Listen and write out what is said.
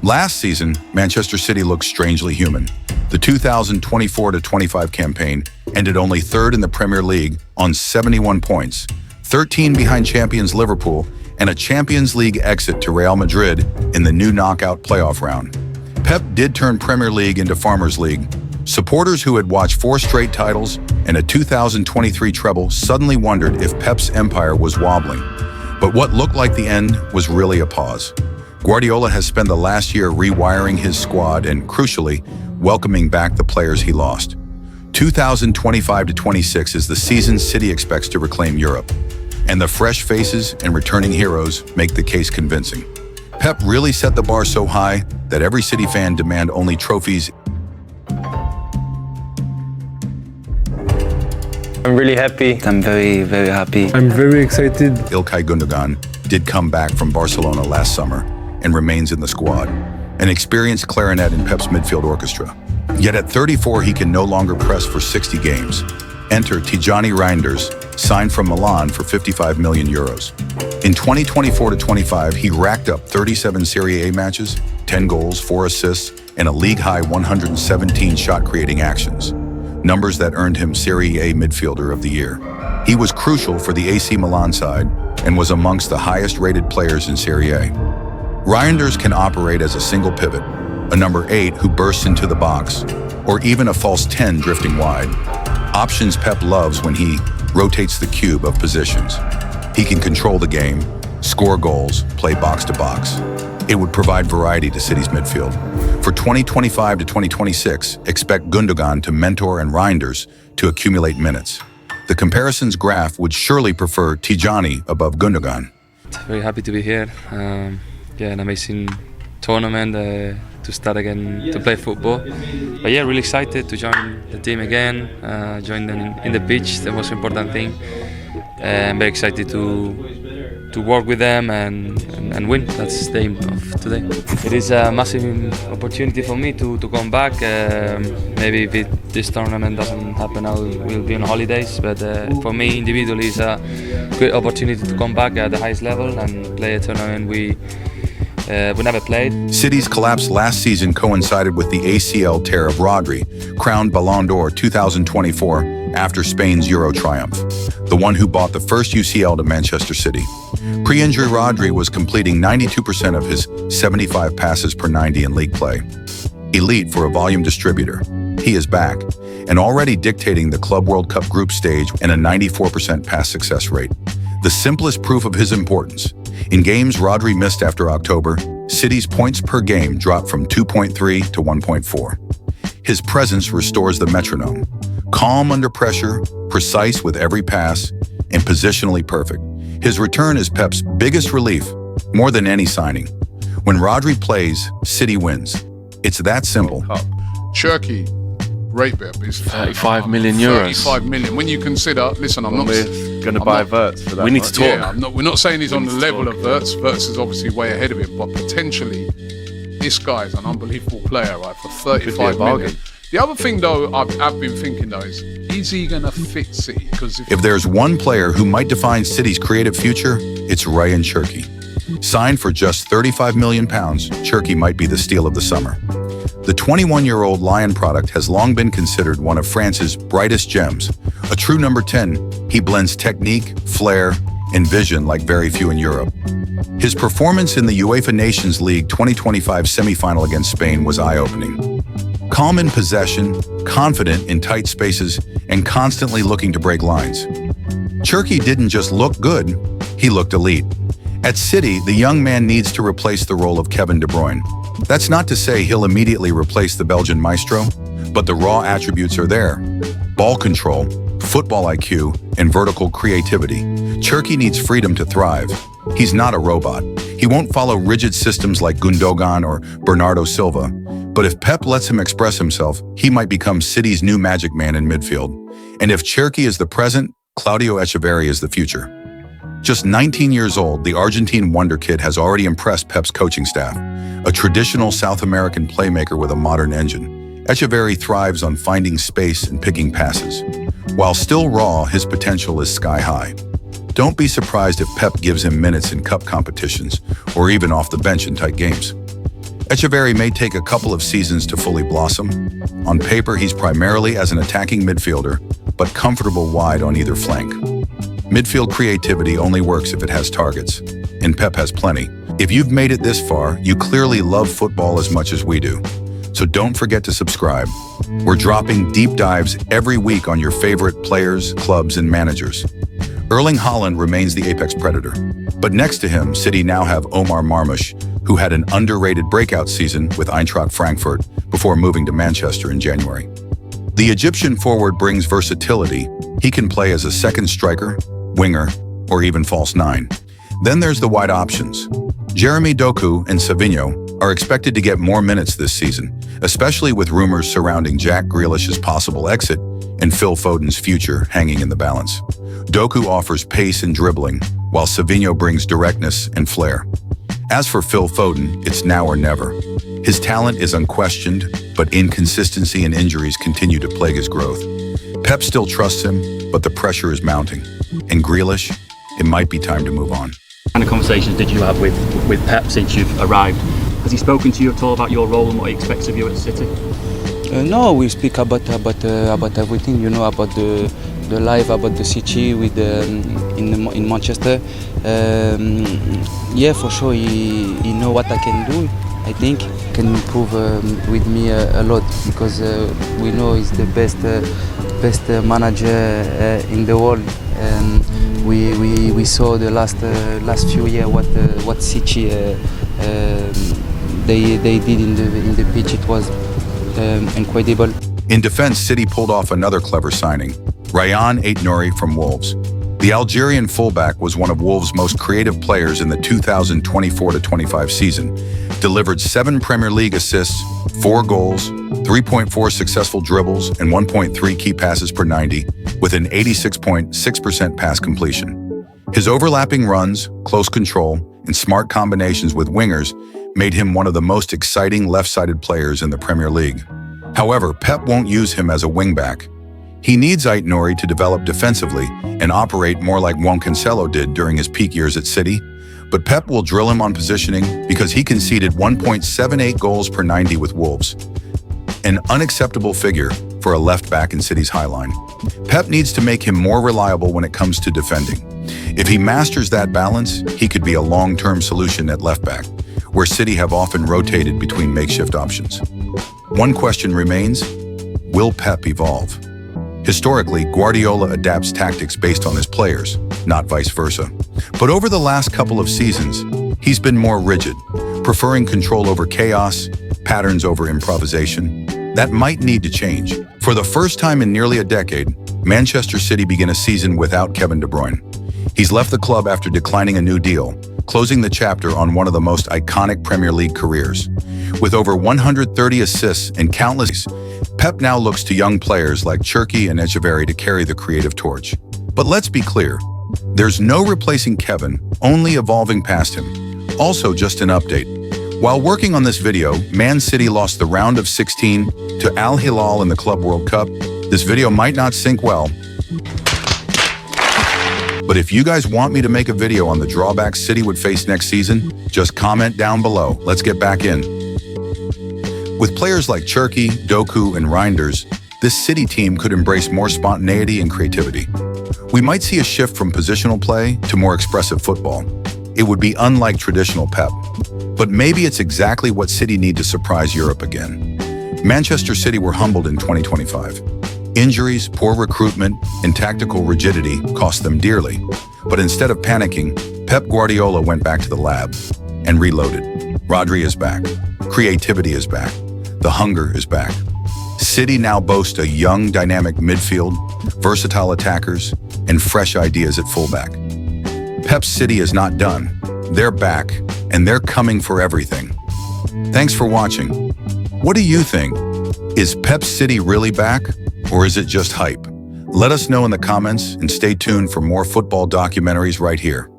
Last season, Manchester City looked strangely human. The 2024-25 campaign ended only third in the Premier League on 71 points, 13 behind champions Liverpool, and a Champions League exit to Real Madrid in the new knockout playoff round. Pep did turn Premier League into Farmers League. Supporters who had watched 4 straight titles and a 2023 treble suddenly wondered if Pep's empire was wobbling. But what looked like the end was really a pause. Guardiola has spent the last year rewiring his squad and, crucially, welcoming back the players he lost. 2025-26 is the season City expects to reclaim Europe, and the fresh faces and returning heroes make the case convincing. Pep really set the bar so high that every City fan demand only trophies. I'm really happy. I'm very, very happy. I'm very excited. Ilkay Gündogan did come back from Barcelona last summer and remains in the squad, an experienced clarinet in Pep's midfield orchestra. Yet at 34, he can no longer press for 60 games. Enter Tijjani Reijnders, signed from Milan for 55 million euros. In 2024-25, he racked up 37 Serie A matches, 10 goals, 4 assists, and a league-high 117 shot-creating actions. Numbers that earned him Serie A Midfielder of the Year. He was crucial for the AC Milan side and was amongst the highest-rated players in Serie A. Reijnders can operate as a single pivot, a number 8 who bursts into the box, or even a false 10 drifting wide. Options Pep loves when he rotates the cube of positions. He can control the game, score goals, play box-to-box. It would provide variety to City's midfield. For 2025-2026, expect Gündogan to mentor and Reijnders to accumulate minutes. The comparisons graph would surely prefer Tijjani above Gündogan. Very happy to be here. An amazing tournament to start again to play football. But yeah, really excited to join the team again, join them in the pitch, the most important thing. I'm very excited to work with them and win. That's the aim of today. It is a massive opportunity for me to come back. Maybe if this tournament doesn't happen, I will be on holidays. But for me individually, it's a great opportunity to come back at the highest level and play a tournament we never played. City's collapse last season coincided with the ACL tear of Rodri, crowned Ballon d'Or 2024 after Spain's Euro triumph, the one who bought the first UCL to Manchester City. Pre-injury Rodri was completing 92% of his 75 passes per 90 in league play. Elite for a volume distributor, he is back, and already dictating the Club World Cup group stage and a 94% pass success rate. The simplest proof of his importance. In games Rodri missed after October, City's points per game dropped from 2.3 to 1.4. His presence restores the metronome. Calm under pressure, precise with every pass, and positionally perfect. His return is Pep's biggest relief, more than any signing. When Rodri plays, City wins. It's that simple. Cherki, great Pep. It's 35 million euros. 35 million. When you consider, listen, I'm not going to buy Wirtz for that. We need to talk. Yeah, we're not saying he's on the level of Wirtz. Wirtz is obviously way ahead of him, but potentially this guy is an unbelievable player, right? For 35 million. The other thing, though, I've been thinking, though, is he going to fit City? Because if there's one player who might define City's creative future, it's Rayan Cherki. Signed for just £35 million, Cherki might be the steal of the summer. The 21-year-old Lion product has long been considered one of France's brightest gems. A true number 10, he blends technique, flair, and vision like very few in Europe. His performance in the UEFA Nations League 2025 semi-final against Spain was eye-opening. Calm in possession, confident in tight spaces, and constantly looking to break lines. Cherki didn't just look good, he looked elite. At City, the young man needs to replace the role of Kevin De Bruyne. That's not to say he'll immediately replace the Belgian maestro, but the raw attributes are there. Ball control, football IQ, and vertical creativity. Cherki needs freedom to thrive. He's not a robot. He won't follow rigid systems like Gündogan or Bernardo Silva. But if Pep lets him express himself, he might become City's new magic man in midfield. And if Cherki is the present, Claudio Echeverri is the future. Just 19 years old, the Argentine wonder kid has already impressed Pep's coaching staff, a traditional South American playmaker with a modern engine. Echeverri thrives on finding space and picking passes. While still raw, his potential is sky high. Don't be surprised if Pep gives him minutes in cup competitions or even off the bench in tight games. Echeverri may take a couple of seasons to fully blossom. On paper, he's primarily as an attacking midfielder, but comfortable wide on either flank. Midfield creativity only works if it has targets, and Pep has plenty. If you've made it this far, you clearly love football as much as we do. So don't forget to subscribe. We're dropping deep dives every week on your favorite players, clubs, and managers. Erling Haaland remains the apex predator. But next to him, City now have Omar Marmoush, who had an underrated breakout season with Eintracht Frankfurt before moving to Manchester in January. The Egyptian forward brings versatility. He can play as a second striker, winger, or even false nine. Then there's the wide options. Jeremy Doku and Savinho are expected to get more minutes this season, especially with rumors surrounding Jack Grealish's possible exit and Phil Foden's future hanging in the balance. Doku offers pace and dribbling, while Savinho brings directness and flair. As for Phil Foden, it's now or never. His talent is unquestioned, but inconsistency and injuries continue to plague his growth. Pep still trusts him, but the pressure is mounting. And Grealish, it might be time to move on. What kind of conversations did you have with Pep since you've arrived? Has he spoken to you at all about your role and what he expects of you at City? No, we speak about everything, you know, about the life, about the city with in Manchester. Yeah, for sure, he know what I can do. I think can improve with me a lot because we know he's the best manager in the world. We saw the last few years what City they did in the pitch. It was incredible. In defense, City pulled off another clever signing, Rayan Aït-Nouri from Wolves. The Algerian fullback was one of Wolves' most creative players in the 2024-25 season, delivered 7 Premier League assists, 4 goals, 3.4 successful dribbles, and 1.3 key passes per 90, with an 86.6% pass completion. His overlapping runs, close control, and smart combinations with wingers made him one of the most exciting left-sided players in the Premier League. However, Pep won't use him as a wingback. He needs Aït-Nouri to develop defensively and operate more like Juan Cancelo did during his peak years at City, but Pep will drill him on positioning because he conceded 1.78 goals per 90 with Wolves, an unacceptable figure for a left-back in City's high line. Pep needs to make him more reliable when it comes to defending. If he masters that balance, he could be a long-term solution at left-back, where City have often rotated between makeshift options. One question remains: will Pep evolve? Historically, Guardiola adapts tactics based on his players, not vice versa. But over the last couple of seasons, he's been more rigid, preferring control over chaos, patterns over improvisation. That might need to change. For the first time in nearly a decade, Manchester City begin a season without Kevin De Bruyne. He's left the club after declining a new deal, closing the chapter on one of the most iconic Premier League careers. With over 130 assists and countless, Pep now looks to young players like Cherki and Echeverri to carry the creative torch. But let's be clear, there's no replacing Kevin, only evolving past him. Also, just an update. While working on this video, Man City lost the round of 16 to Al Hilal in the Club World Cup. This video might not sync well, but if you guys want me to make a video on the drawbacks City would face next season, just comment down below. Let's get back in. With players like Cherki, Doku, and Reijnders, this City team could embrace more spontaneity and creativity. We might see a shift from positional play to more expressive football. It would be unlike traditional Pep. But maybe it's exactly what City need to surprise Europe again. Manchester City were humbled in 2025. Injuries, poor recruitment, and tactical rigidity cost them dearly. But instead of panicking, Pep Guardiola went back to the lab and reloaded. Rodri is back. Creativity is back. The hunger is back. City now boasts a young, dynamic midfield, versatile attackers, and fresh ideas at fullback. Pep's City is not done. They're back, and they're coming for everything. Thanks for watching. What do you think? Is Pep's City really back, or is it just hype? Let us know in the comments and stay tuned for more football documentaries right here.